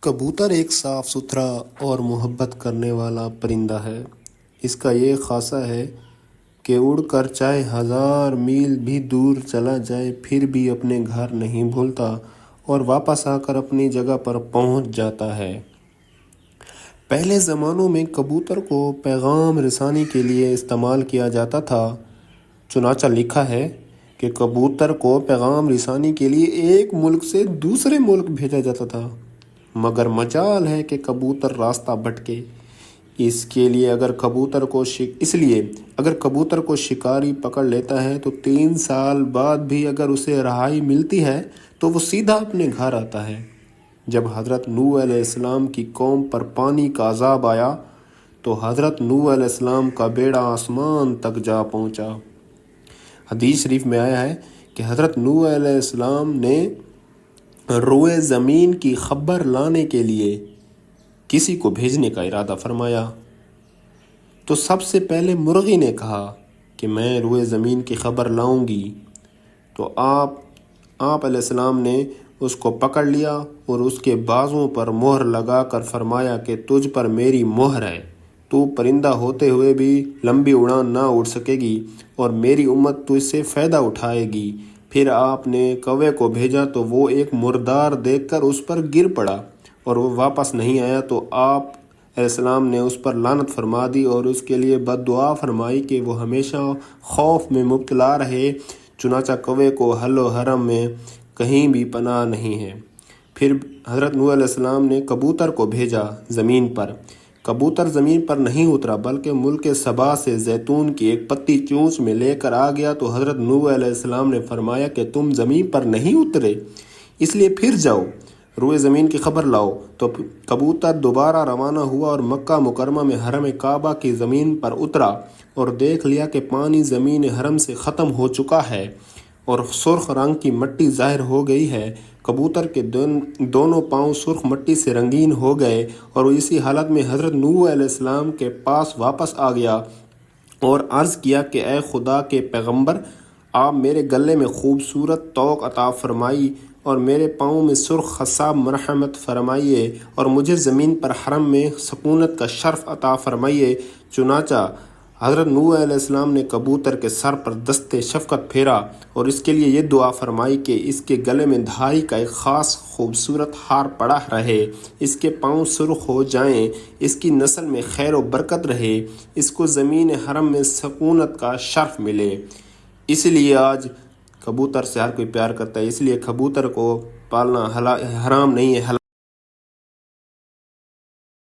کبوتر ایک صاف ستھرا اور محبت کرنے والا پرندہ ہے۔ اس کا یہ خاصہ ہے کہ اڑ کر چاہے 1000 میل بھی دور چلا جائے پھر بھی اپنے گھر نہیں بھولتا اور واپس آ کر اپنی جگہ پر پہنچ جاتا ہے۔ پہلے زمانوں میں کبوتر کو پیغام رسانی کے لیے استعمال کیا جاتا تھا۔ چنانچہ لکھا ہے کہ کبوتر کو پیغام رسانی کے لیے ایک ملک سے دوسرے ملک بھیجا جاتا تھا، مگر مجال ہے کہ کبوتر راستہ بھٹکے۔ اس لیے اگر کبوتر کو شکاری پکڑ لیتا ہے تو 3 سال بعد بھی اگر اسے رہائی ملتی ہے تو وہ سیدھا اپنے گھر آتا ہے۔ جب حضرت نوح علیہ السلام کی قوم پر پانی کا عذاب آیا تو حضرت نوح علیہ السلام کا بیڑا آسمان تک جا پہنچا۔ حدیث شریف میں آیا ہے کہ حضرت نوح علیہ السلام نے روئے زمین کی خبر لانے کے لیے کسی کو بھیجنے کا ارادہ فرمایا تو سب سے پہلے مرغی نے کہا کہ میں روئے زمین کی خبر لاؤں گی، تو آپ علیہ السلام نے اس کو پکڑ لیا اور اس کے بازوں پر مہر لگا کر فرمایا کہ تجھ پر میری مہر ہے، تو پرندہ ہوتے ہوئے بھی لمبی اڑان نہ اڑ سکے گی اور میری امت تجھ سے فائدہ اٹھائے گی۔ پھر آپ نے کوے کو بھیجا تو وہ ایک مردار دیکھ کر اس پر گر پڑا اور وہ واپس نہیں آیا، تو آپ علیہ السلام نے اس پر لعنت فرما دی اور اس کے لیے بد دعا فرمائی کہ وہ ہمیشہ خوف میں مبتلا رہے۔ چنانچہ کوے کو حل و حرم میں کہیں بھی پناہ نہیں ہے۔ پھر حضرت نوح علیہ السلام نے کبوتر کو بھیجا زمین پر۔ کبوتر زمین پر نہیں اترا بلکہ ملک سبا سے زیتون کی ایک پتی چونچ میں لے کر آ گیا، تو حضرت نوح علیہ السلام نے فرمایا کہ تم زمین پر نہیں اترے، اس لیے پھر جاؤ، روئے زمین کی خبر لاؤ۔ تو کبوتر دوبارہ روانہ ہوا اور مکہ مکرمہ میں حرم کعبہ کی زمین پر اترا اور دیکھ لیا کہ پانی زمین حرم سے ختم ہو چکا ہے اور سرخ رنگ کی مٹی ظاہر ہو گئی ہے۔ کبوتر کے دونوں پاؤں سرخ مٹی سے رنگین ہو گئے اور اسی حالت میں حضرت نوح علیہ السلام کے پاس واپس آ گیا اور عرض کیا کہ اے خدا کے پیغمبر، آپ میرے گلے میں خوبصورت طوق عطا فرمائی اور میرے پاؤں میں سرخ خصاب مرحمت فرمائیے اور مجھے زمین پر حرم میں سکونت کا شرف عطا فرمائیے۔ چنانچہ حضرت نوح علیہ السلام نے کبوتر کے سر پر دست شفقت پھیرا اور اس کے لیے یہ دعا فرمائی کہ اس کے گلے میں دھاری کا ایک خاص خوبصورت ہار پڑا رہے، اس کے پاؤں سرخ ہو جائیں، اس کی نسل میں خیر و برکت رہے، اس کو زمین حرم میں سکونت کا شرف ملے۔ اس لیے آج کبوتر سے ہر کوئی پیار کرتا ہے، اس لیے کبوتر کو پالنا حرام نہیں ہے۔